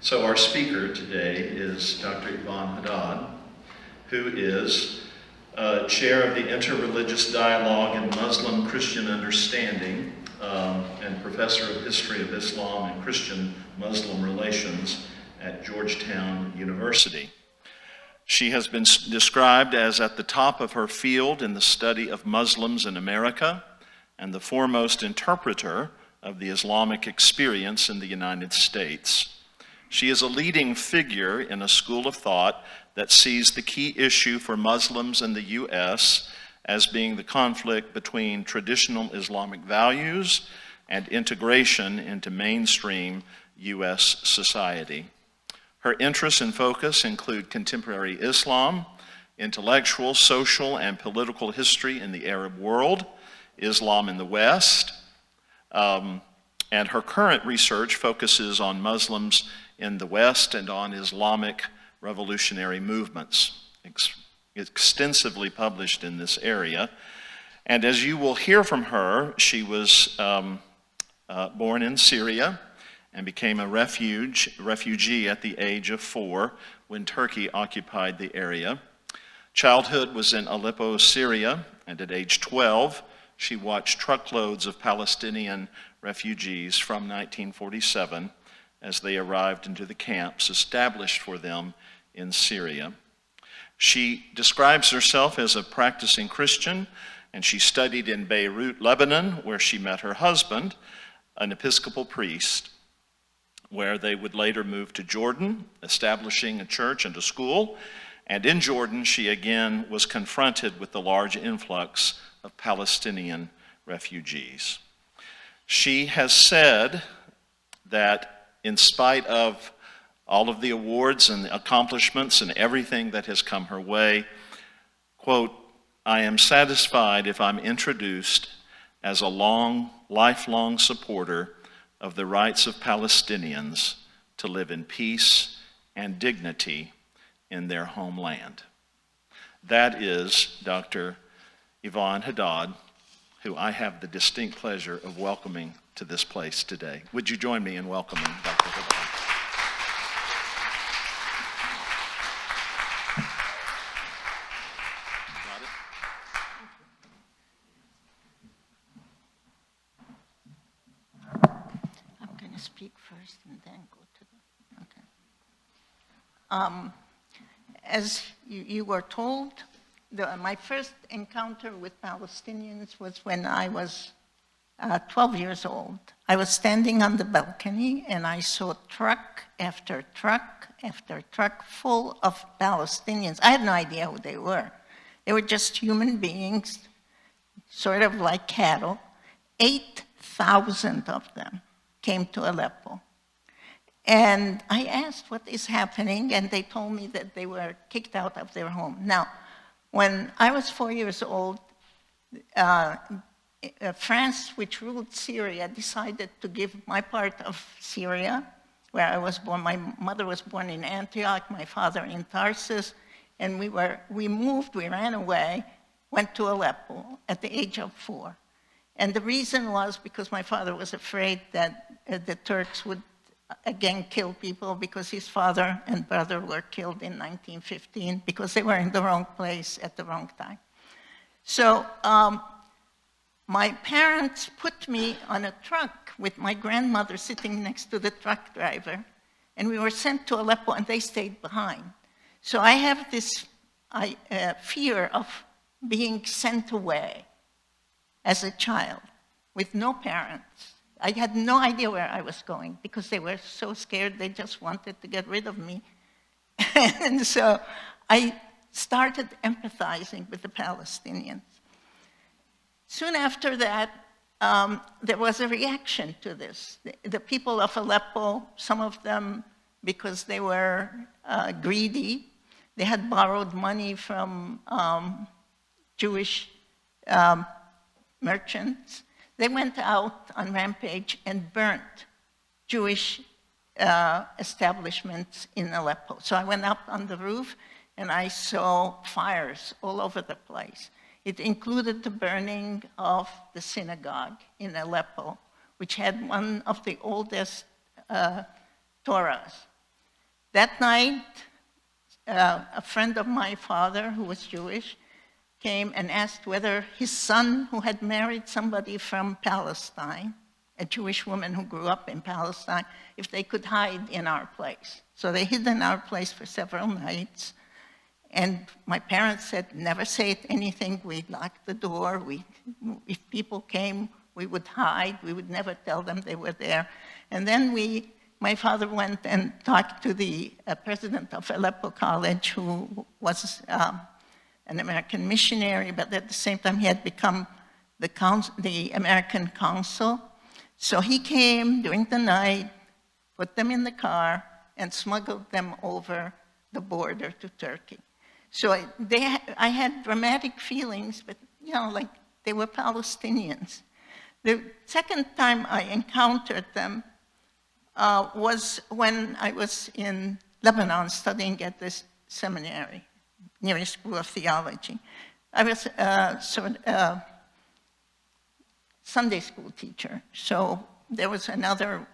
So our speaker today is Dr. Yvonne Haddad, who is chair of the Interreligious Dialogue in Muslim-Christian Understanding and professor of history of Islam and Christian-Muslim relations at Georgetown University. She has been described as at the top of her field in the study of Muslims in America and the foremost interpreter of the Islamic experience in the United States. She is a leading figure in a school of thought that sees the key issue for Muslims in the U.S. as being the conflict between traditional Islamic values and integration into mainstream U.S. society. Her interests and focus include contemporary Islam, intellectual, social, and political history in the Arab world, Islam in the West, and her current research focuses on Muslims in the West and on Islamic revolutionary movements, extensively published in this area. And as you will hear from her, she was born in Syria and became a refugee at the age of 4 when Turkey occupied the area. Childhood was in Aleppo, Syria, and at age 12, she watched truckloads of Palestinian refugees from 1947 as they arrived into the camps established for them in Syria. She describes herself as a practicing Christian, and she studied in Beirut, Lebanon, where she met her husband, an Episcopal priest, where they would later move to Jordan, establishing a church and a school. And in Jordan, she again was confronted with the large influx of Palestinian refugees. She has said that in spite of all of the awards and the accomplishments and everything that has come her way, quote, "I am satisfied if I'm introduced as a lifelong supporter of the rights of Palestinians to live in peace and dignity in their homeland." That is Dr. Yvonne Haddad, who I have the distinct pleasure of welcoming to this place today. Would you join me in welcoming Dr. Haddad? I'm going to speak first and then go to the, okay. As you were told, my first encounter with Palestinians was when I was 12 years old. I was standing on the balcony and I saw truck after truck after truck full of Palestinians. I had no idea who they were. They were just human beings, sort of like cattle. 8,000 of them came to Aleppo. And I asked what is happening, and they told me that they were kicked out of their home. Now, when I was 4 years old, France, which ruled Syria, decided to give my part of Syria, where I was born. My mother was born in Antioch, my father in Tarsus, and we ran away, went to Aleppo at the age of 4. And the reason was because my father was afraid that the Turks would again kill people, because his father and brother were killed in 1915 because they were in the wrong place at the wrong time. So my parents put me on a truck with my grandmother sitting next to the truck driver, and we were sent to Aleppo, and they stayed behind. So I have this fear of being sent away as a child with no parents. I had no idea where I was going because they were so scared. They just wanted to get rid of me. And so I started empathizing with the Palestinians. Soon after that, there was a reaction to this. The people of Aleppo, some of them, because they were greedy, they had borrowed money from Jewish merchants. They went out on rampage and burnt Jewish establishments in Aleppo. So I went up on the roof and I saw fires all over the place. It included the burning of the synagogue in Aleppo, which had one of the oldest Torahs. That night, a friend of my father, who was Jewish, came and asked whether his son, who had married somebody from Palestine, a Jewish woman who grew up in Palestine, if they could hide in our place. So they hid in our place for several nights. And my parents said, never say anything. We'd lock the door. If people came, we would hide. We would never tell them they were there. And then my father went and talked to the president of Aleppo College, who was an American missionary, but at the same time he had become the American consul. So he came during the night, put them in the car, and smuggled them over the border to Turkey. So I had dramatic feelings, but like they were Palestinians. The second time I encountered them was when I was in Lebanon studying at this seminary, near School of Theology. I was a Sunday school teacher. So there was another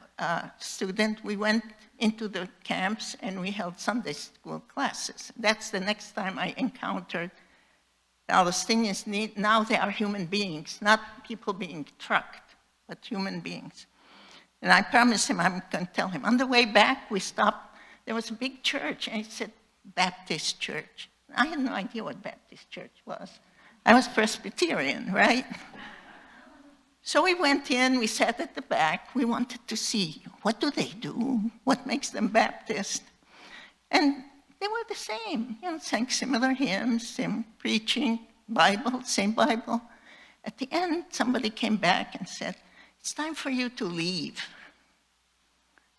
student. We went into the camps and we held Sunday school classes. That's the next time I encountered Palestinians. Now they are human beings, not people being trucked, but human beings. And I promised him I'm going to tell him. On the way back, we stopped. There was a big church, and it said Baptist Church. I had no idea what Baptist Church was. I was Presbyterian, right? So we went in, we sat at the back. We wanted to see, what do they do? What makes them Baptist? And they were the same, sang similar hymns, same preaching, Bible, same Bible. At the end, somebody came back and said, it's time for you to leave.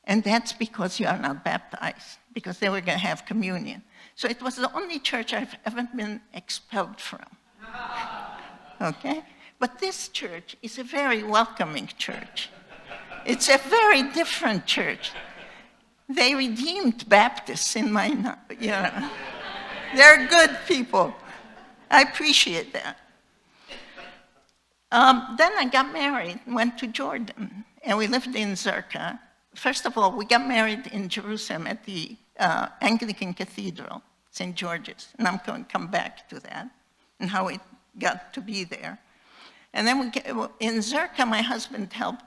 And that's because you are not baptized, because they were going to have communion. So it was the only church I've ever been expelled from. Okay? But this church is a very welcoming church. It's a very different church. They redeemed Baptists in my, they're good people. I appreciate that. Then I got married and went to Jordan, and we lived in Zerka. First of all, we got married in Jerusalem at the Anglican Cathedral, St. George's, and I'm going to come back to that and how it got to be there. And then in Zerka, my husband helped.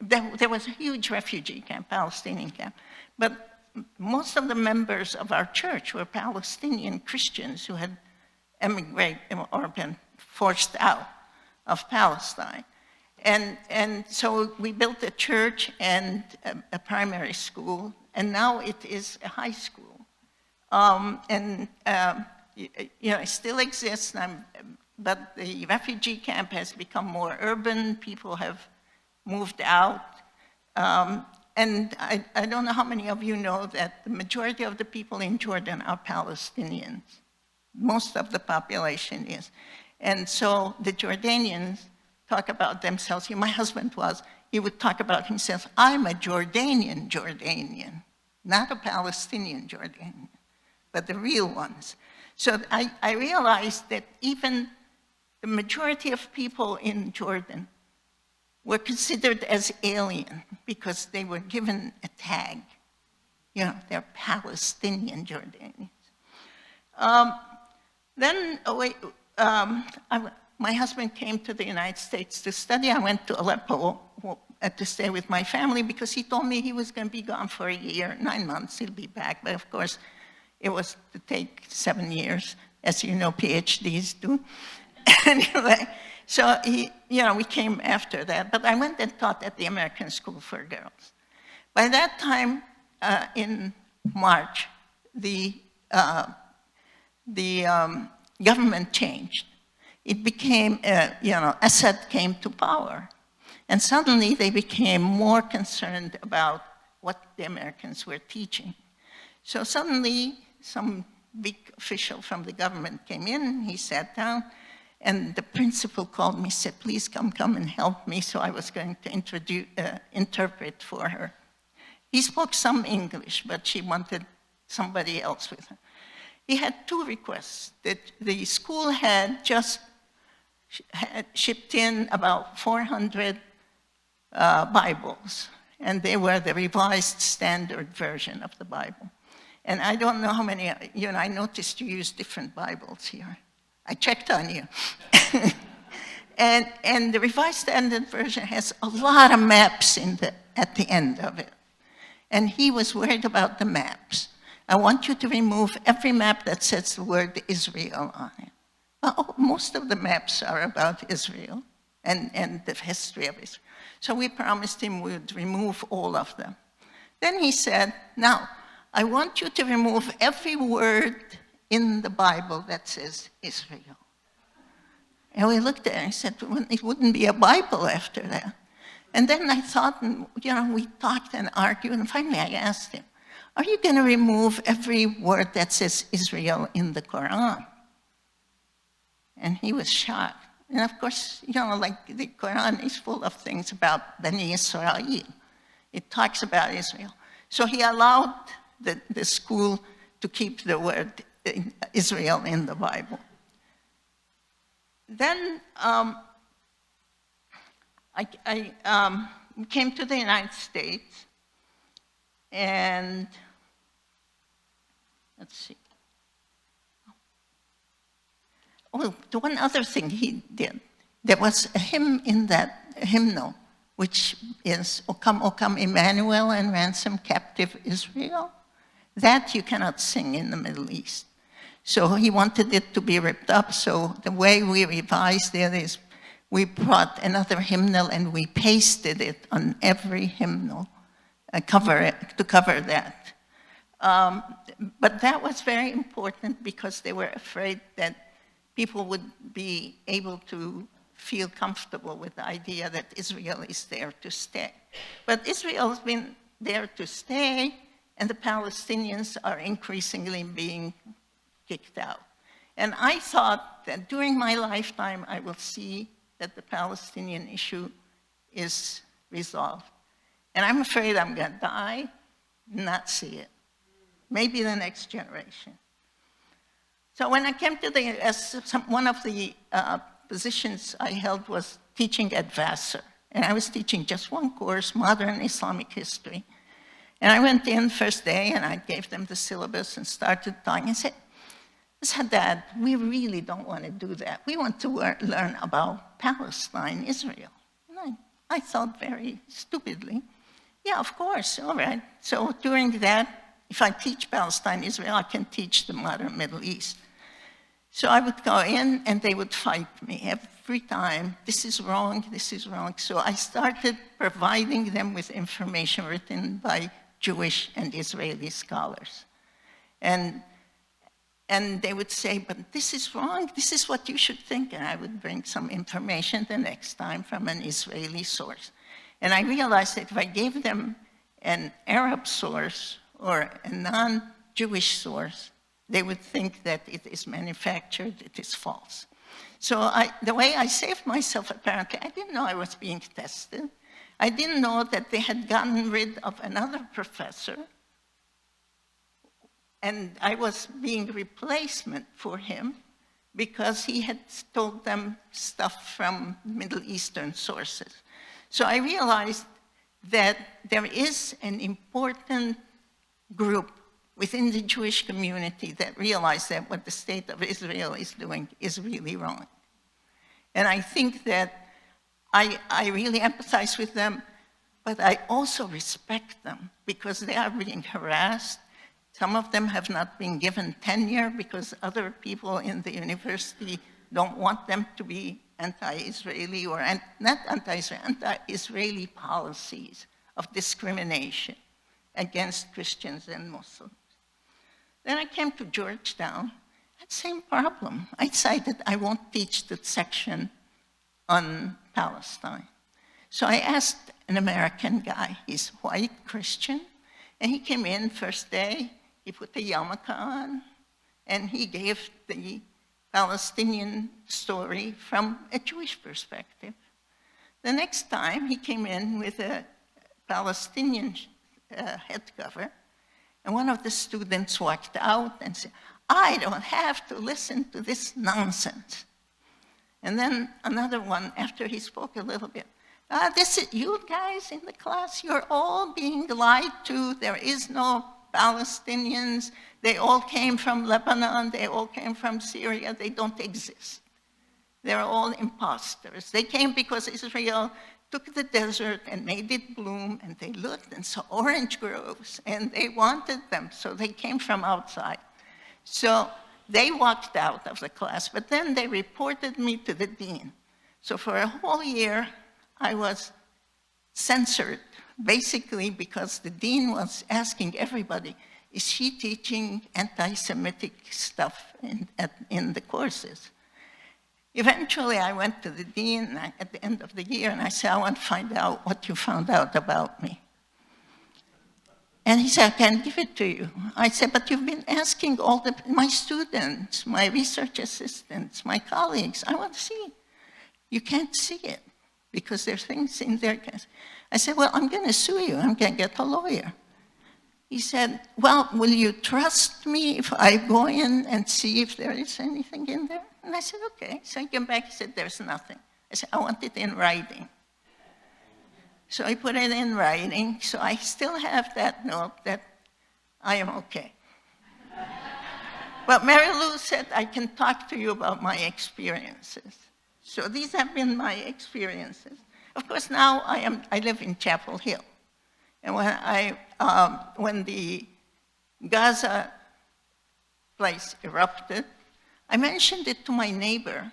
There was a huge refugee camp, Palestinian camp, but most of the members of our church were Palestinian Christians who had emigrated or been forced out of Palestine. And so we built a church and a primary school, and now it is a high school. It still exists, but the refugee camp has become more urban. People have moved out. And I don't know how many of you know that the majority of the people in Jordan are Palestinians. Most of the population is. And so the Jordanians talk about themselves. My husband he would talk about himself, I'm a Jordanian, not a Palestinian Jordanian, but the real ones. So I realized that even the majority of people in Jordan were considered as alien because they were given a tag. They're Palestinian Jordanians. My husband came to the United States to study. I went to Aleppo to stay with my family because he told me he was going to be gone for a year, 9 months, he'll be back. But of course, it was to take 7 years, as you know, PhDs do. Anyway, so we came after that. But I went and taught at the American School for Girls. By that time, in March, the government changed. It became, Assad came to power. And suddenly they became more concerned about what the Americans were teaching. So suddenly some big official from the government came in, he sat down, and the principal called me, said, please come and help me. So I was going to interpret for her. He spoke some English, but she wanted somebody else with her. He had 2 requests. That the school had just shipped in about 400 Bibles, and they were the Revised Standard Version of the Bible. And I don't know how many, I noticed you use different Bibles here. I checked on you. and the Revised Standard Version has a lot of maps at the end of it. And he was worried about the maps. I want you to remove every map that says the word Israel on it. Well, most of the maps are about Israel and the history of Israel. So we promised him we would remove all of them. Then he said, now, I want you to remove every word in the Bible that says Israel. And we looked at it and I said, well, it wouldn't be a Bible after that. And then I thought, and, we talked and argued, and finally I asked him, are you going to remove every word that says Israel in the Quran? And he was shocked. And of course, like the Quran is full of things about Bani Israel. It talks about Israel. So he allowed the school to keep the word Israel in the Bible. Then I came to the United States, and let's see. Oh, the one other thing he did, there was a hymn in that hymnal, which is, O come, Emmanuel, and ransom captive Israel. That you cannot sing in the Middle East. So he wanted it to be ripped up. So the way we revised it is we brought another hymnal and we pasted it on every hymnal to cover that. But that was very important because they were afraid that people would be able to feel comfortable with the idea that Israel is there to stay. But Israel has been there to stay, and the Palestinians are increasingly being kicked out. And I thought that during my lifetime, I will see that the Palestinian issue is resolved. And I'm afraid I'm going to die, not see it. Maybe the next generation. So when I came to the U.S., one of the positions I held was teaching at Vassar. And I was teaching just one course, Modern Islamic History. And I went in first day and I gave them the syllabus and started talking and said, Ms. Haddad, we really don't want to do that. We want to learn about Palestine, Israel. And I thought very stupidly, yeah, of course, all right. So during that, if I teach Palestine, Israel, I can teach the modern Middle East. So I would go in and they would fight me every time. This is wrong, this is wrong. So I started providing them with information written by Jewish and Israeli scholars. And they would say, but this is wrong, this is what you should think. And I would bring some information the next time from an Israeli source. And I realized that if I gave them an Arab source or a non-Jewish source, they would think that it is manufactured, it is false. So the way I saved myself, apparently, I didn't know I was being tested. I didn't know that they had gotten rid of another professor, and I was being replacement for him because he had told them stuff from Middle Eastern sources. So I realized that there is an important group within the Jewish community that realize that what the state of Israel is doing is really wrong. And I think that I really empathize with them, but I also respect them because they are being harassed. Some of them have not been given tenure because other people in the university don't want them to be anti-Israeli or not anti-Israeli, anti-Israeli policies of discrimination against Christians and Muslims. Then I came to Georgetown, that same problem. I decided I won't teach the section on Palestine. So I asked an American guy, he's white Christian, and he came in first day, he put the yarmulke on, and he gave the Palestinian story from a Jewish perspective. The next time he came in with a Palestinian head cover, and one of the students walked out and said, I don't have to listen to this nonsense. And then another one, after he spoke a little bit, this is you guys in the class, you're all being lied to. There is no Palestinians. They all came from Lebanon. They all came from Syria. They don't exist. They're all imposters. They came because Israel took the desert and made it bloom, and they looked and saw orange groves, and they wanted them, so they came from outside. So they walked out of the class, but then they reported me to the dean. So for a whole year, I was censored, basically because the dean was asking everybody, is she teaching anti-Semitic stuff in the courses? Eventually, I went to the dean at the end of the year, and I said, I want to find out what you found out about me. And he said, I can't give it to you. I said, but you've been asking all my students, my research assistants, my colleagues. I want to see it. You can't see it because there's things in there. I said, well, I'm going to sue you. I'm going to get a lawyer. He said, well, will you trust me if I go in and see if there is anything in there? And I said, okay. So I came back, he said, there's nothing. I said, I want it in writing. So I put it in writing, so I still have that note that I am okay. But Mary Lou said, I can talk to you about my experiences. So these have been my experiences. Of course, now I live in Chapel Hill. And when the Gaza place erupted, I mentioned it to my neighbor,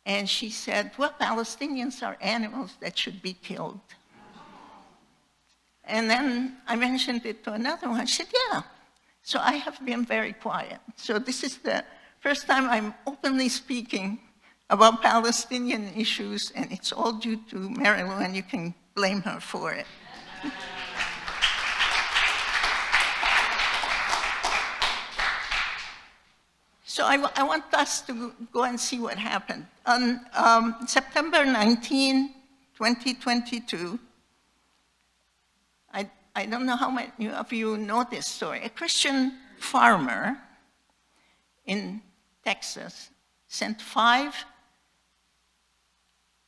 and she said, well, Palestinians are animals that should be killed. And then I mentioned it to another one. She said, yeah. So I have been very quiet. So this is the first time I'm openly speaking about Palestinian issues, and it's all due to Mary Lou, and you can blame her for it. So I want us to go and see what happened. On September 19, 2022, I don't know how many of you know this story. A Christian farmer in Texas sent 5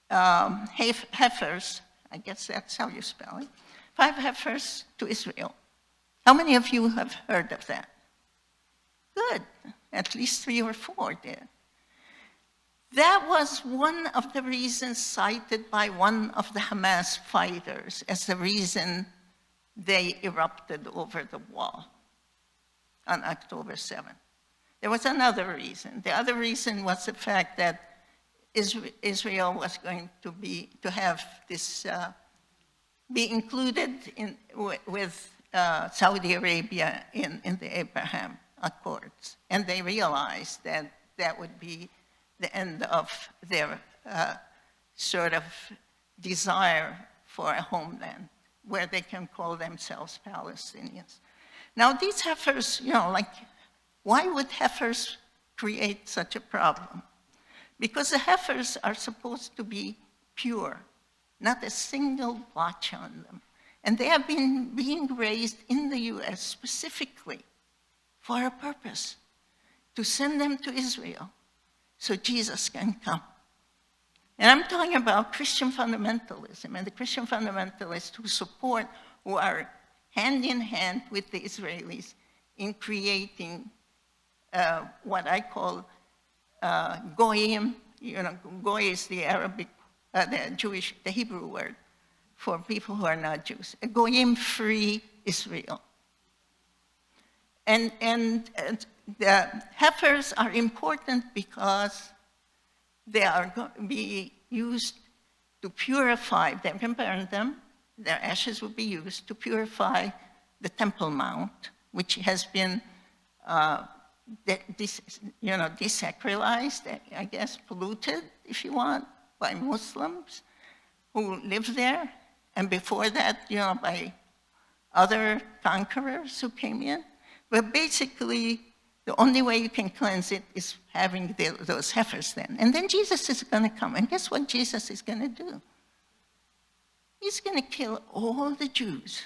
heifers, I guess that's how you spell it, 5 heifers to Israel. How many of you have heard of that? Good. At least 3 or 4 did. That was one of the reasons cited by one of the Hamas fighters as the reason they erupted over the wall on October 7th. There was another reason. The other reason was the fact that Israel was going to have this be included with Saudi Arabia in the Abraham Accords. And they realized that that would be the end of their sort of desire for a homeland where they can call themselves Palestinians. Now these heifers, like, why would heifers create such a problem? Because the heifers are supposed to be pure, not a single blotch on them. And they have been being raised in the US specifically for a purpose, to send them to Israel so Jesus can come. And I'm talking about Christian fundamentalism, and the Christian fundamentalists who are hand in hand with the Israelis in creating what I call goyim. Goy is the Arabic, the Hebrew word for people who are not Jews. A goyim-free Israel. And the heifers are important because they are going to be used to purify, they can burn them, their ashes will be used to purify the Temple Mount, which has been desacralized, I guess, polluted, if you want, by Muslims who live there, and before that, by other conquerors who came in. But basically, the only way you can cleanse it is having those heifers then. And then Jesus is going to come. And guess what Jesus is going to do? He's going to kill all the Jews.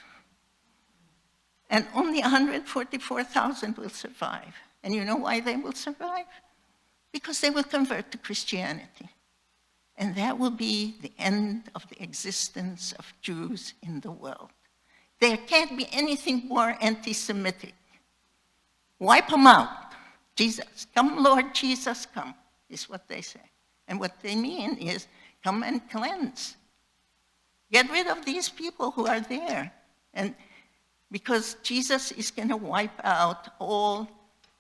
And only 144,000 will survive. And you know why they will survive? Because they will convert to Christianity. And that will be the end of the existence of Jews in the world. There can't be anything more anti-Semitic. Wipe them out. Jesus, come Lord Jesus, come, is what they say. And what they mean is, come and cleanse. Get rid of these people who are there. And because Jesus is going to wipe out all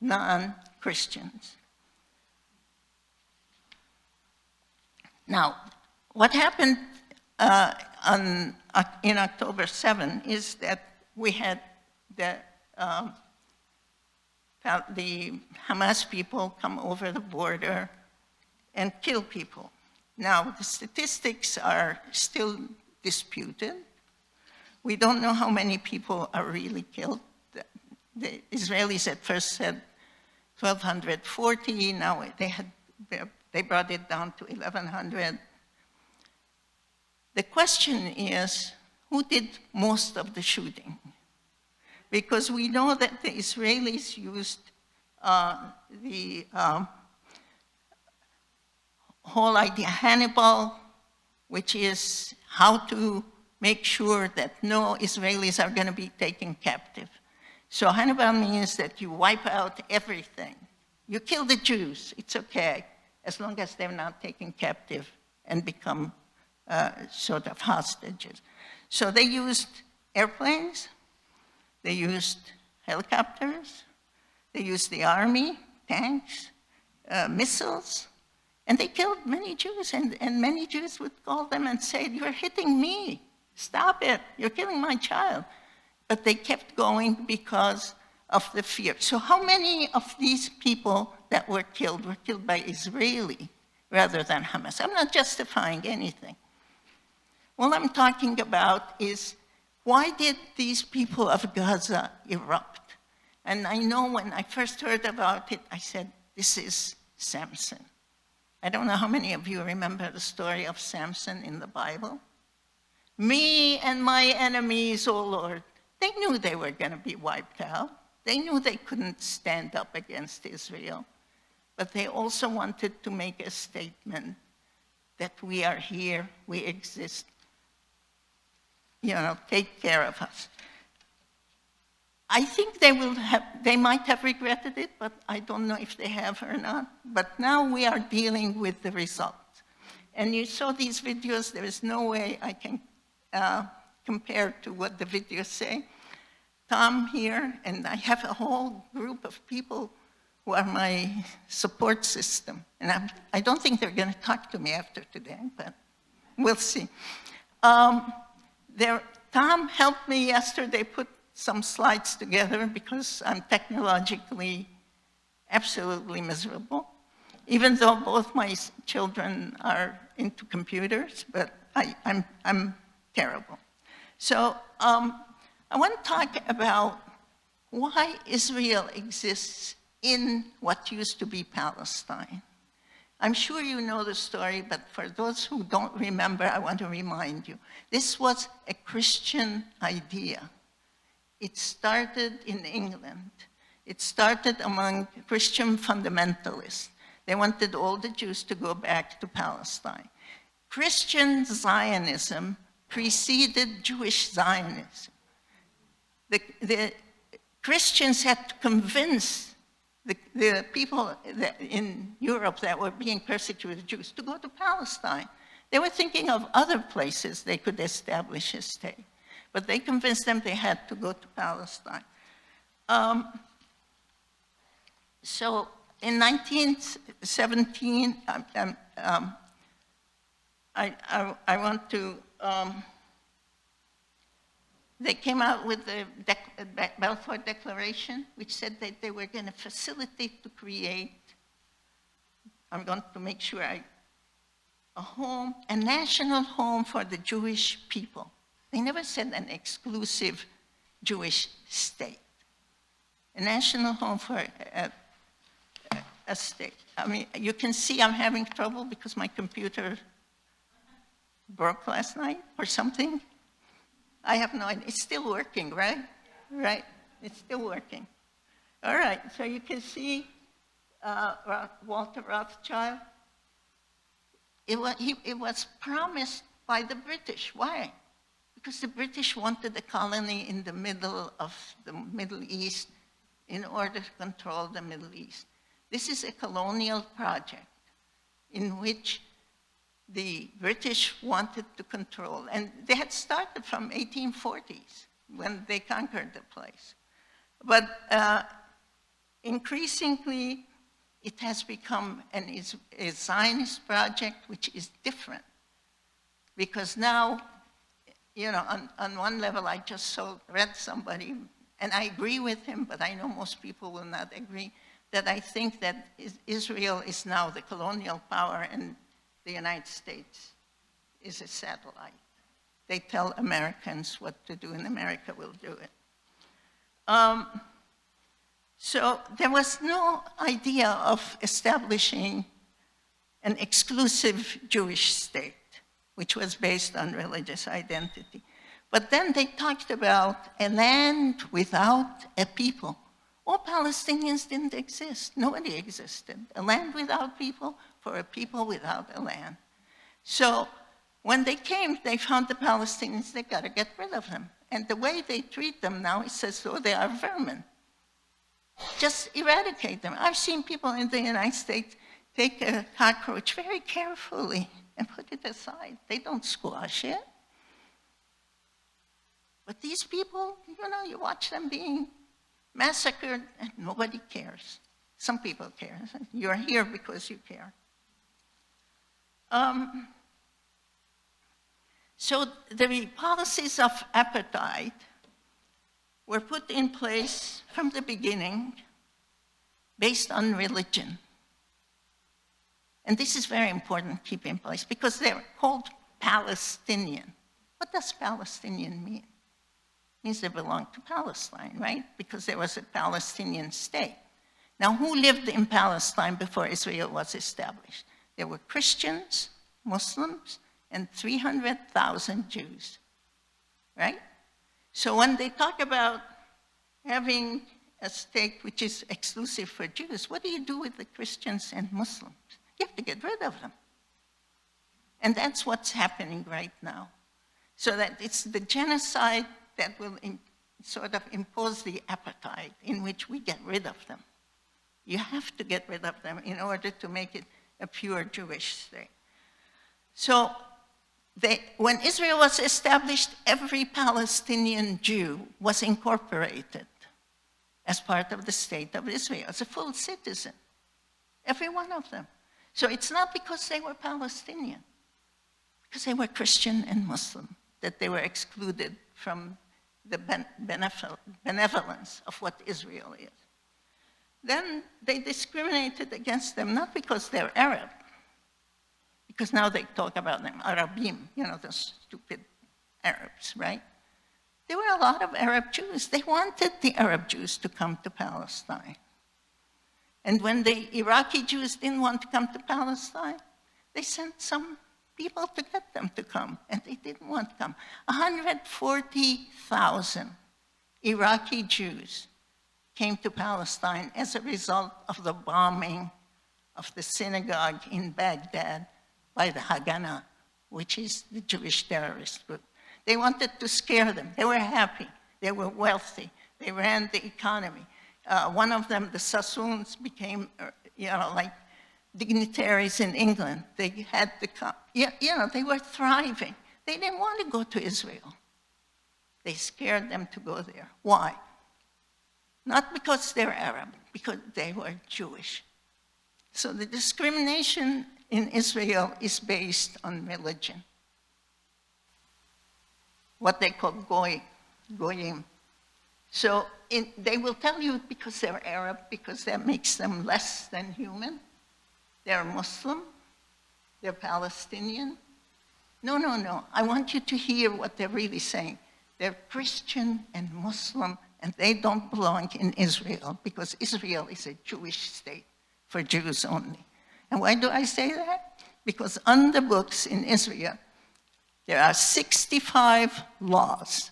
non-Christians. Now, what happened in October 7 is that we had the Hamas people come over the border and kill people. Now, the statistics are still disputed. We don't know how many people are really killed. The Israelis at first said 1,240. Now they brought it down to 1,100. The question is, who did most of the shooting? Because we know that the Israelis used the whole idea, Hannibal, which is how to make sure that no Israelis are going to be taken captive. So Hannibal means that you wipe out everything. You kill the Jews, it's okay, as long as they're not taken captive and become sort of hostages. So they used airplanes, they used helicopters, they used the army, tanks, missiles, and they killed many Jews, and many Jews would call them and say, "You're hitting me, stop it, you're killing my child." But they kept going because of the fear. So how many of these people that were killed by Israeli rather than Hamas? I'm not justifying anything. What I'm talking about is, why did these people of Gaza erupt? And I know when I first heard about it, I said, this is Samson. I don't know how many of you remember the story of Samson in the Bible. Me and my enemies, O Lord. They knew they were going to be wiped out. They knew they couldn't stand up against Israel. But they also wanted to make a statement that we are here, we exist. Take care of us. I think they might have regretted it, but I don't know if they have or not. But now we are dealing with the result. And you saw these videos, there is no way I can compare to what the videos say. Tom here, and I have a whole group of people who are my support system. And I don't think they're going to talk to me after today, but we'll see. Tom helped me yesterday put some slides together because I'm technologically absolutely miserable, even though both my children are into computers, but I'm terrible. So I want to talk about why Israel exists in what used to be Palestine. I'm sure you know the story, but for those who don't remember, I want to remind you. This was a Christian idea. It started in England. It started among Christian fundamentalists. They wanted all the Jews to go back to Palestine. Christian Zionism preceded Jewish Zionism. The Christians had to convince the people in Europe that were being persecuted Jews to go to Palestine. They were thinking of other places they could establish a state, but they convinced them they had to go to Palestine. So in 1917, I want to, they came out with the Balfour Declaration, which said that they were going to facilitate to create, I'm going to make sure a national home for the Jewish people. They never said an exclusive Jewish state. A national home for a state. I mean, you can see I'm having trouble because my computer broke last night or something. I have no idea. It's still working, right? Right, it's still working. All right, so you can see Walter Rothschild. It was promised by the British. Why? Because the British wanted a colony in the middle of the Middle East in order to control the Middle East. This is a colonial project in which the British wanted to control, and they had started from 1840s when they conquered the place. But increasingly, it has become a Zionist project, which is different. Because now, you know, on one level, I just read somebody, and I agree with him, but I know most people will not agree, that I think that Israel is now the colonial power and the United States is a satellite. They tell Americans what to do, and America will do it. So there was no idea of establishing an exclusive Jewish state, which was based on religious identity. But then they talked about a land without a people. All Palestinians didn't exist. Nobody existed. A land without people for a people without a land. So when they came, they found the Palestinians, they got to get rid of them. And the way they treat them now is as though they are vermin. Just eradicate them. I've seen people in the United States take a cockroach very carefully and put it aside. They don't squash it. But these people, you know, you watch them being massacred and nobody cares. Some people care. You're here because you care. So the policies of apartheid were put in place from the beginning based on religion. And this is very important to keep in place because they're called Palestinian. What does Palestinian mean? It means they belong to Palestine, right? Because there was a Palestinian state. Now, who lived in Palestine before Israel was established? There were Christians, Muslims, and 300,000 Jews, right? So when they talk about having a state which is exclusive for Jews, what do you do with the Christians and Muslims? You have to get rid of them. And that's what's happening right now. So that it's the genocide that will sort of impose the apartheid in which we get rid of them. You have to get rid of them in order to make it a pure Jewish state. So when Israel was established, every Palestinian Jew was incorporated as part of the state of Israel, as a full citizen, every one of them. So it's not because they were Palestinian, because they were Christian and Muslim, that they were excluded from the benevolence of what Israel is. Then they discriminated against them, not because they're Arab, because now they talk about them, Arabim, you know, the stupid Arabs, right? There were a lot of Arab Jews. They wanted the Arab Jews to come to Palestine. And when the Iraqi Jews didn't want to come to Palestine, they sent some people to get them to come, and they didn't want to come. 140,000 Iraqi Jews came to Palestine as a result of the bombing of the synagogue in Baghdad by the Haganah, which is the Jewish terrorist group. They wanted to scare them. They were happy. They were wealthy. They ran the economy. One of them, the Sassoons, became, you know, like dignitaries in England. They had the, you know, they were thriving. They didn't want to go to Israel. They scared them to go there. Why? Not because they're Arab, because they were Jewish. So the discrimination in Israel is based on religion. What they call goyim. So they will tell you because they're Arab, because that makes them less than human. They're Muslim, they're Palestinian. No, no, no. I want you to hear what they're really saying. They're Christian and Muslim, and they don't belong in Israel because Israel is a Jewish state for Jews only. And why do I say that? Because on the books in Israel, there are 65 laws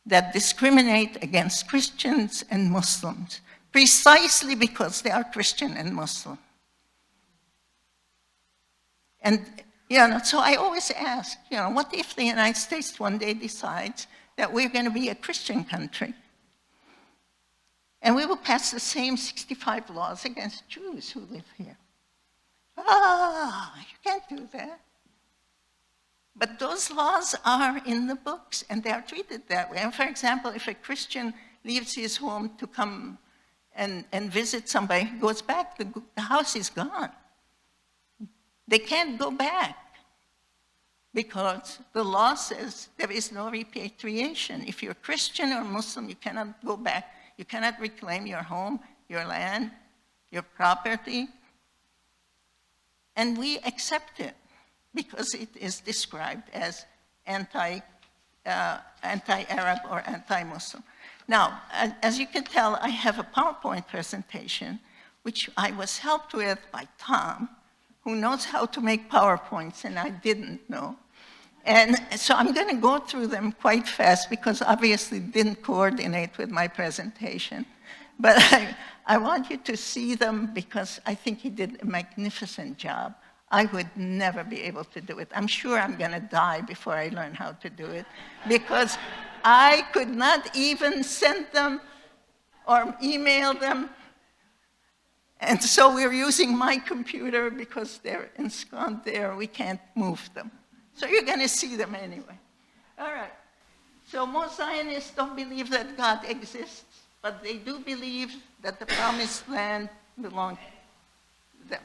that discriminate against Christians and Muslims, precisely because they are Christian and Muslim. And So I always ask, what if the United States one day decides that we're going to be a Christian country? And we will pass the same 65 laws against Jews who live here. You can't do that. But those laws are in the books, and they are treated that way. And for example, if a Christian leaves his home to come and visit somebody, he goes back, the house is gone. They can't go back because the law says there is no repatriation. If you're Christian or Muslim, you cannot go back. You cannot reclaim your home, your land, your property. And we accept it because it is described as anti-Arab or anti-Muslim. Now, as you can tell, I have a PowerPoint presentation, which I was helped with by Tom, who knows how to make PowerPoints, and I didn't know. And so I'm going to go through them quite fast because obviously didn't coordinate with my presentation. But I want you to see them because I think he did a magnificent job. I would never be able to do it. I'm sure I'm going to die before I learn how to do it because I could not even send them or email them. And so we're using my computer because they're ensconced there. We can't move them. So you're going to see them anyway. All right. So most Zionists don't believe that God exists, but they do believe that the promised land belongs to them.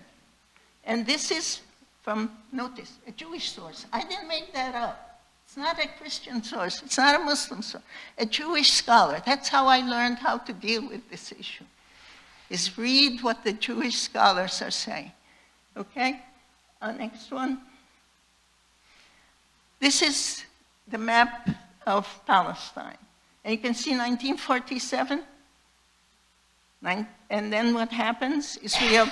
And this is from, notice, a Jewish source. I didn't make that up. It's not a Christian source. It's not a Muslim source. A Jewish scholar. That's how I learned how to deal with this issue, is read what the Jewish scholars are saying. Okay? Next one. This is the map of Palestine. And you can see 1947. And then what happens? Israel,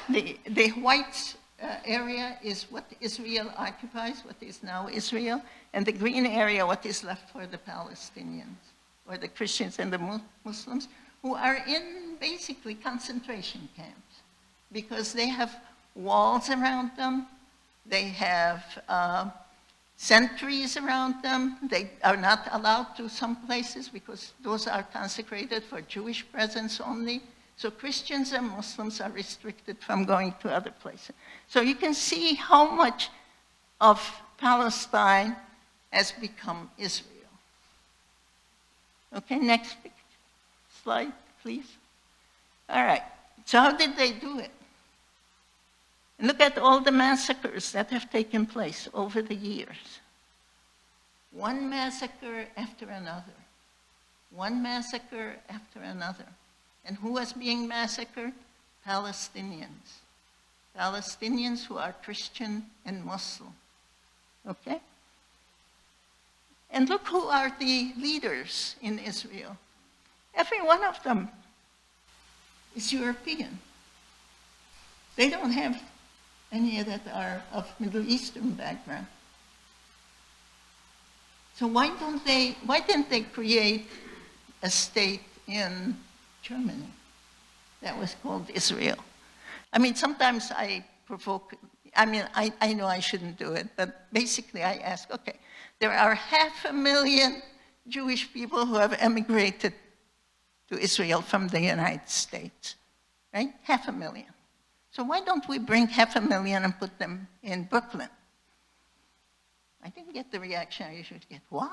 the white area is what Israel occupies, what is now Israel. And the green area, what is left for the Palestinians, or the Christians and the Muslims, who are in basically concentration camps because they have walls around them, they have sentries around them, they are not allowed to some places because those are consecrated for Jewish presence only. So Christians and Muslims are restricted from going to other places. So you can see how much of Palestine has become Israel. Okay, next slide, please. All right, so how did they do it? And look at all the massacres that have taken place over the years. One massacre after another. One massacre after another. And who was being massacred? Palestinians. Palestinians who are Christian and Muslim. Okay? And look who are the leaders in Israel. Every one of them is European. They don't have any that are of Middle Eastern background. So why didn't they create a state in Germany that was called Israel? I mean, sometimes I provoke, I know I shouldn't do it, but basically I ask, okay, there are 500,000 Jewish people who have emigrated to Israel from the United States, right? 500,000. So why don't we bring 500,000 and put them in Brooklyn? I didn't get the reaction I should get. What?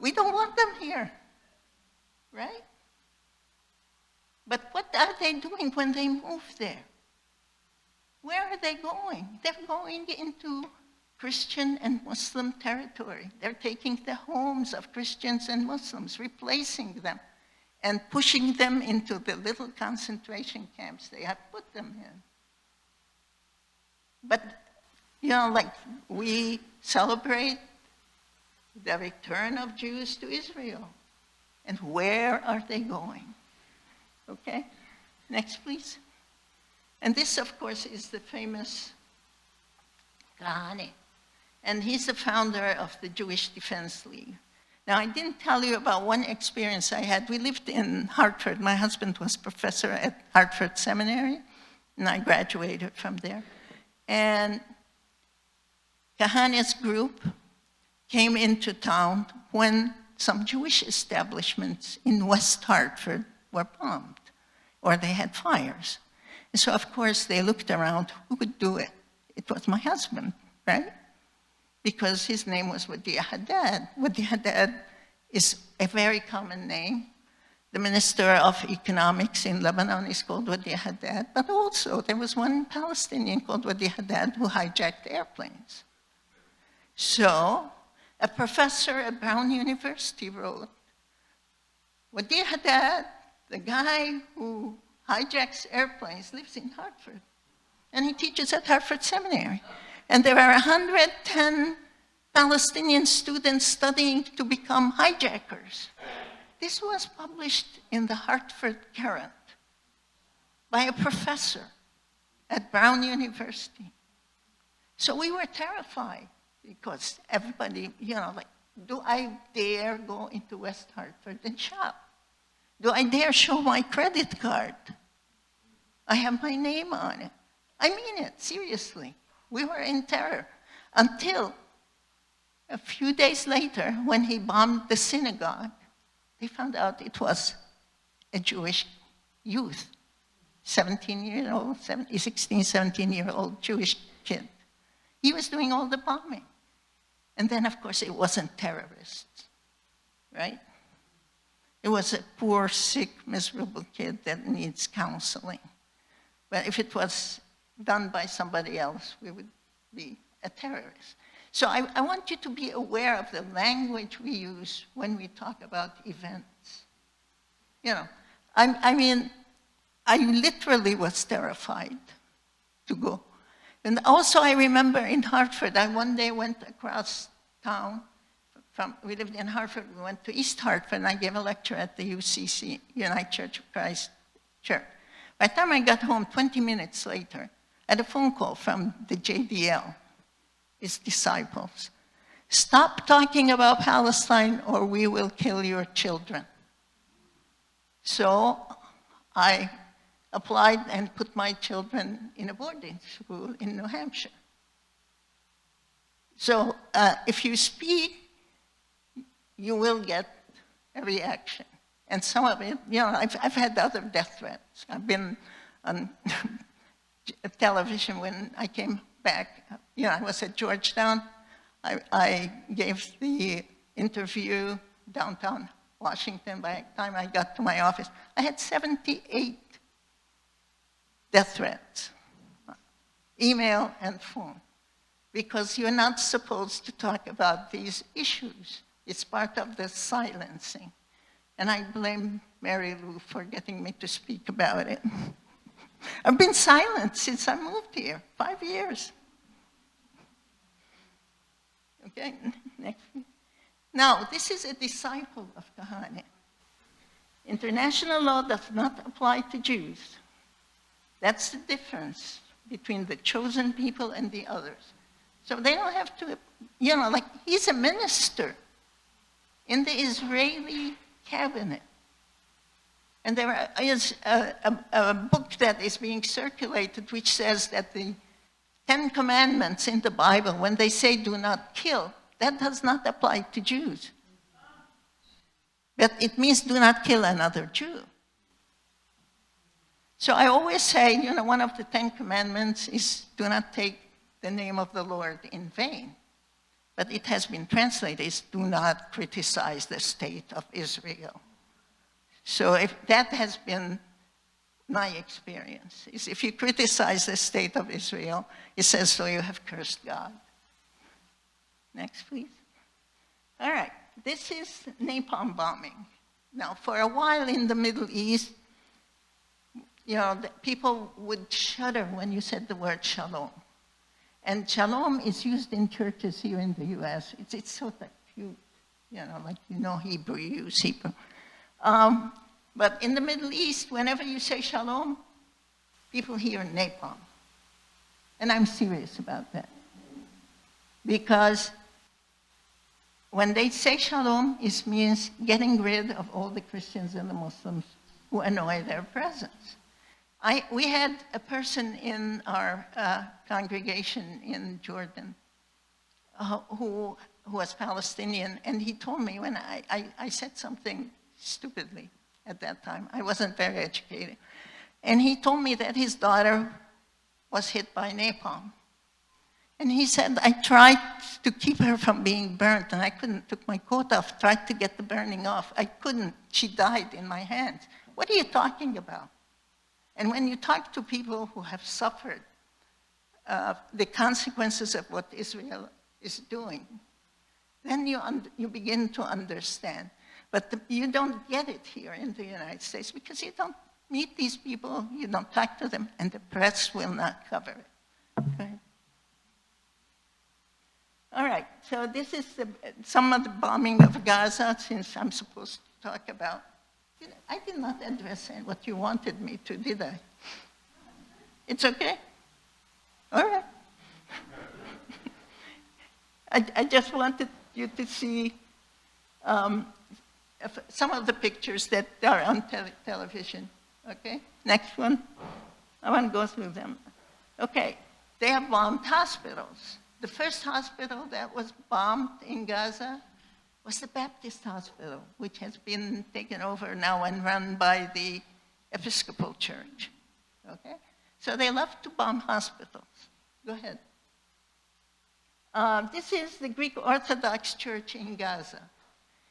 We don't want them here, right? But what are they doing when they move there? Where are they going? They're going into Christian and Muslim territory. They're taking the homes of Christians and Muslims, replacing them, and pushing them into the little concentration camps they have put them in. But, like we celebrate the return of Jews to Israel. And where are they going? Okay, next please. And this, of course, is the famous Kahane. And he's the founder of the Jewish Defense League. Now, I didn't tell you about one experience I had. We lived in Hartford. My husband was professor at Hartford Seminary, and I graduated from there. And Kahane's group came into town when some Jewish establishments in West Hartford were bombed, or they had fires. And so, of course, they looked around, who would do it? It was my husband, right? Because his name was Wadi Haddad. Wadi Haddad is a very common name. The Minister of Economics in Lebanon is called Wadi Haddad, but also there was one Palestinian called Wadi Haddad who hijacked airplanes. So, a professor at Brown University wrote, Wadi Haddad, the guy who hijacks airplanes, lives in Hartford, and he teaches at Hartford Seminary. And there are 110 Palestinian students studying to become hijackers. This was published in the Hartford Courant by a professor at Brown University. So we were terrified because everybody, like, do I dare go into West Hartford and shop? Do I dare show my credit card? I have my name on it. I mean it, seriously. We were in terror until a few days later, when he bombed the synagogue, they found out it was a Jewish youth, 17-year-old, 16, 17-year-old Jewish kid. He was doing all the bombing. And then, of course, it wasn't terrorists, right? It was a poor, sick, miserable kid that needs counseling. But if it was done by somebody else, we would be a terrorist. So I want you to be aware of the language we use when we talk about events. I mean, I literally was terrified to go. And also I remember in Hartford, I one day went across town. We lived in Hartford, we went to East Hartford, and I gave a lecture at the UCC, United Church of Christ Church. By the time I got home, 20 minutes later, I had a phone call from the JDL, his disciples. Stop talking about Palestine or we will kill your children. So I applied and put my children in a boarding school in New Hampshire. So if you speak, you will get a reaction. And some of it, I've had other death threats. I've been on television when I came back. I was at Georgetown. I gave the interview downtown Washington. By the time I got to my office, I had 78 death threats, email and phone, because you're not supposed to talk about these issues. It's part of the silencing. And I blame Mary Lou for getting me to speak about it. I've been silent since I moved here, 5 years. Okay, next. Now, this is a disciple of Kahane. International law does not apply to Jews. That's the difference between the chosen people and the others. So they don't have to, like he's a minister in the Israeli cabinet. And there is a book that is being circulated which says that the 10 Commandments in the Bible, when they say do not kill, that does not apply to Jews. But it means do not kill another Jew. So I always say, one of the 10 Commandments is do not take the name of the Lord in vain. But it has been translated as do not criticize the state of Israel. So if that has been my experience, is if you criticize the state of Israel, it says, so you have cursed God. Next, please. All right, this is napalm bombing. Now, for a while in the Middle East, people would shudder when you said the word shalom. And shalom is used in churches here in the U.S. It's so cute, Hebrew, you use Hebrew. But in the Middle East, whenever you say shalom, people hear napalm. And I'm serious about that. Because when they say shalom, it means getting rid of all the Christians and the Muslims who annoy their presence. We had a person in our congregation in Jordan who was Palestinian, and he told me when I said something stupidly at that time. I wasn't very educated. And he told me that his daughter was hit by napalm. And he said, I tried to keep her from being burnt, and I couldn't, took my coat off, tried to get the burning off. I couldn't, she died in my hands. What are you talking about? And when you talk to people who have suffered the consequences of what Israel is doing, then you begin to understand. But you don't get it here in the United States because you don't meet these people, you don't talk to them, and the press will not cover it. Okay? All right, so this is some of the bombing of Gaza, since I'm supposed to talk about. I did not address what you wanted me to, did I? It's okay? All right. I just wanted you to see some of the pictures that are on television. Okay, next one. I want to go through them. Okay, they have bombed hospitals. The first hospital that was bombed in Gaza was the Baptist Hospital, which has been taken over now and run by the Episcopal Church. Okay, so they love to bomb hospitals. Go ahead. This is the Greek Orthodox Church in Gaza.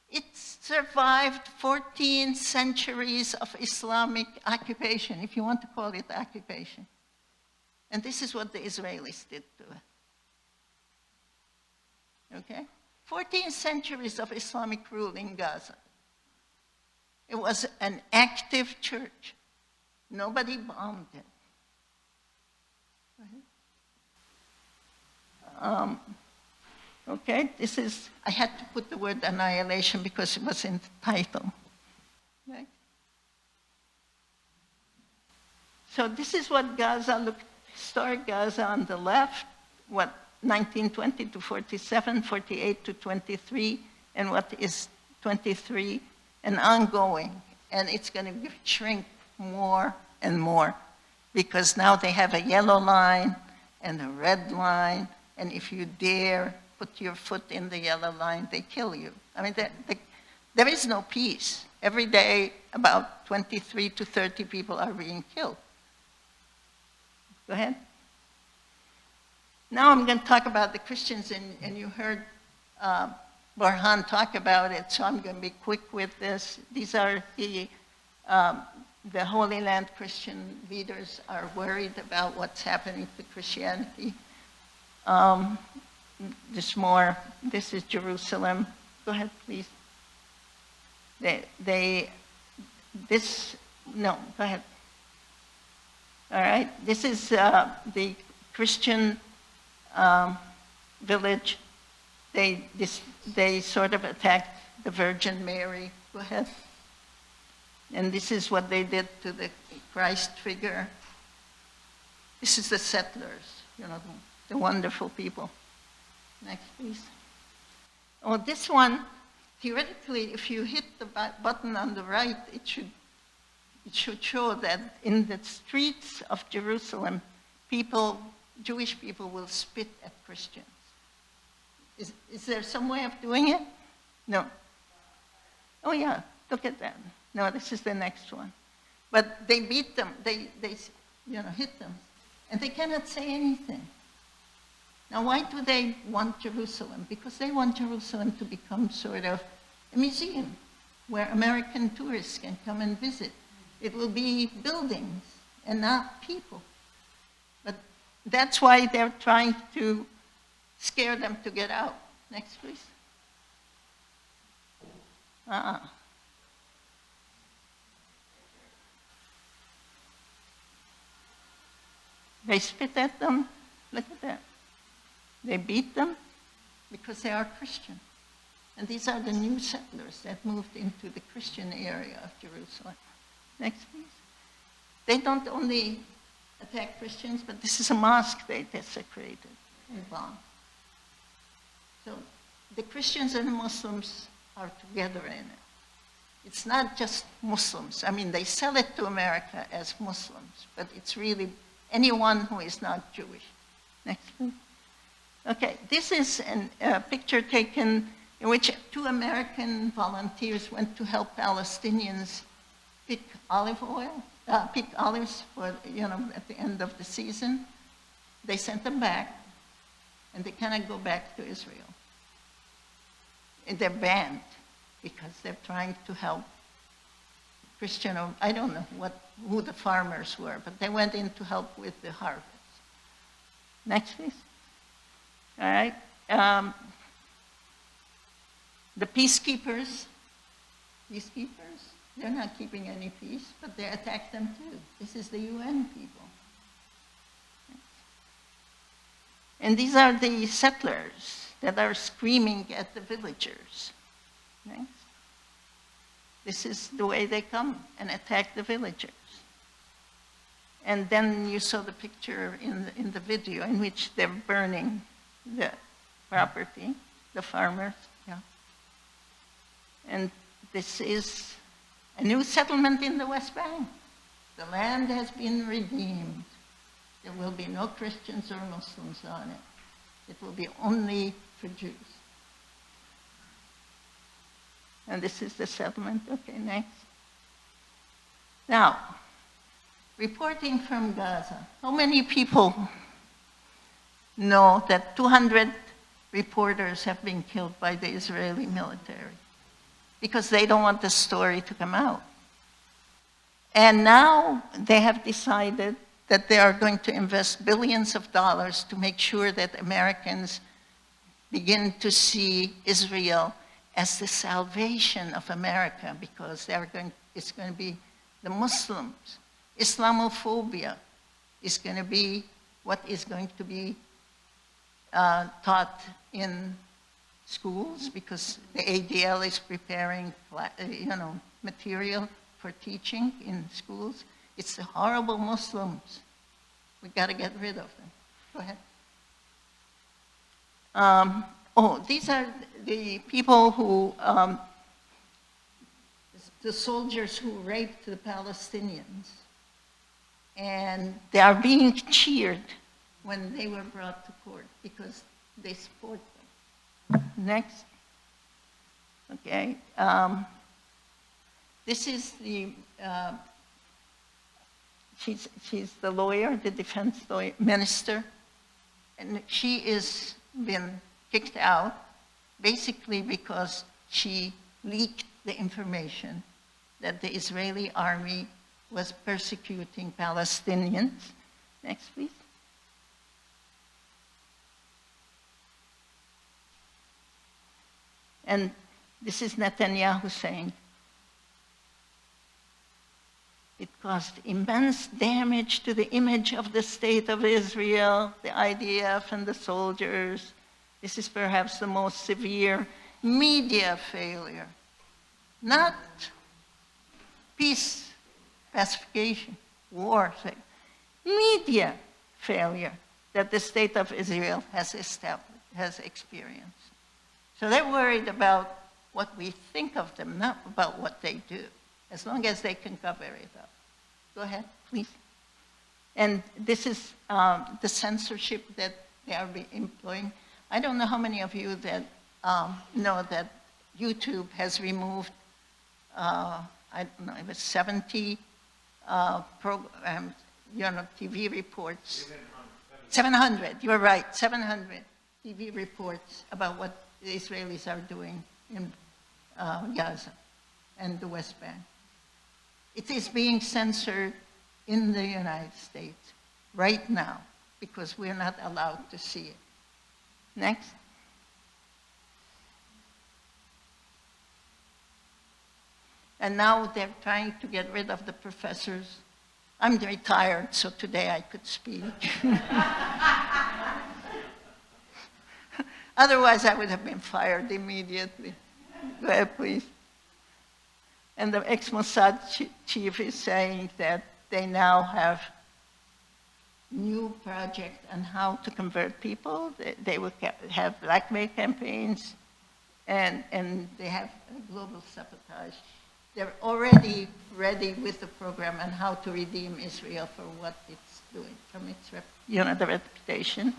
It survived 14 centuries of Islamic occupation, if you want to call it occupation. And this is what the Israelis did to it. Okay? 14 centuries of Islamic rule in Gaza. It was an active church. Nobody bombed it. Okay, this is, I had to put the word annihilation because it was in the title. Okay. So this is what Gaza looked, historic Gaza on the left, what 1920 to 47, 48 to 23, and what is 23 and ongoing. And it's going to shrink more and more because now they have a yellow line and a red line, and if you dare put your foot in the yellow line, they kill you. I mean, there is no peace. Every day, about 23 to 30 people are being killed. Go ahead. Now I'm going to talk about the Christians, and you heard Barhan talk about it, so I'm going to be quick with this. These are the Holy Land Christian leaders are worried about what's happening to Christianity. This is Jerusalem. Go ahead, please. Go ahead. All right, this is the Christian village. They sort of attacked the Virgin Mary. Go ahead. And this is what they did to the Christ figure. This is the settlers, the wonderful people. Next, please. Oh, this one, theoretically, if you hit the button on the right, it should show that in the streets of Jerusalem, Jewish people will spit at Christians. Is there some way of doing it? No. Oh yeah, look at that. No, this is the next one. But they beat them, they hit them, and they cannot say anything. Now, why do they want Jerusalem? Because they want Jerusalem to become sort of a museum where American tourists can come and visit. It will be buildings and not people. But that's why they're trying to scare them to get out. Next, please. They spit at them. Look at that. They beat them because they are Christian. And these are the new settlers that moved into the Christian area of Jerusalem. Next, please. They don't only attack Christians, but this is a mosque they desecrated and bombed. So the Christians and the Muslims are together in it. It's not just Muslims. I mean, they sell it to America as Muslims, but it's really anyone who is not Jewish. Next, please. Okay, this is a picture taken in which 2 American volunteers went to help Palestinians pick olive oil, pick olives for, at the end of the season. They sent them back, and they cannot go back to Israel. And they're banned because they're trying to help Christian, or I don't know who the farmers were, but they went in to help with the harvest. Next, please. All right. The peacekeepers, they're not keeping any peace, but they attack them too. This is the UN people. And these are the settlers that are screaming at the villagers. Next. This is the way they come and attack the villagers. And then you saw the picture in the video in which they're burning the property, the farmers, yeah. And this is a new settlement in the West Bank. The land has been redeemed. There will be no Christians or Muslims on it. It will be only for Jews. And this is the settlement. Okay, next. Now, reporting from Gaza. How many people know that 200 reporters have been killed by the Israeli military because they don't want the story to come out? And now they have decided that they are going to invest billions of dollars to make sure that Americans begin to see Israel as the salvation of America, because it's going to be the Muslims. Islamophobia is going to be what is going to be taught in schools, because the ADL is preparing material for teaching in schools. It's the horrible Muslims. We got to get rid of them. Go ahead. These are the people who, the soldiers who raped the Palestinians. And they are being cheered when they were brought to court because they support them. Next. Okay. This is the, she's the lawyer, the defense lawyer, minister, and she is been kicked out basically because she leaked the information that the Israeli army was persecuting Palestinians. Next, please. And this is Netanyahu saying, it caused immense damage to the image of the state of Israel, the IDF and the soldiers. This is perhaps the most severe media failure, not peace, pacification, war, media failure that the state of Israel has experienced. So they're worried about what we think of them, not about what they do, as long as they can cover it up. Go ahead, please. And this is the censorship that they are employing. I don't know how many of you that know that YouTube has removed, I don't know, it was 70 programs, TV reports. 700, you're right, 700 TV reports about what the Israelis are doing in Gaza and the West Bank. It is being censored in the United States right now because we're not allowed to see it. Next. And now they're trying to get rid of the professors. I'm retired, so today I could speak. Otherwise, I would have been fired immediately. Go ahead, please. And the ex-Mossad chief is saying that they now have new project on how to convert people. They will have blackmail campaigns, and they have global sabotage. They're already ready with the program on how to redeem Israel for what it's doing from its the reputation.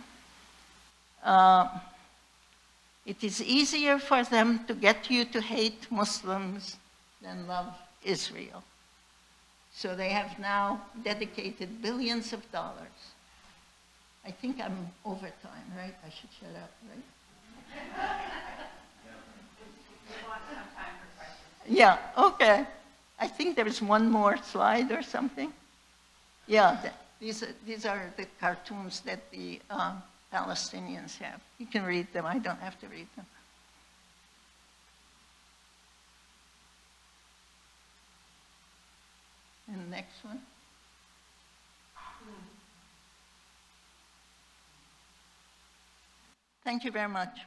It is easier for them to get you to hate Muslims than love Israel. So they have now dedicated billions of dollars. I think I'm over time, right? I should shut up, right? We want some time for questions. Yeah, okay. I think there is one more slide or something. Yeah, these are the cartoons that the Palestinians have. You can read them. I don't have to read them. And the next one. Thank you very much.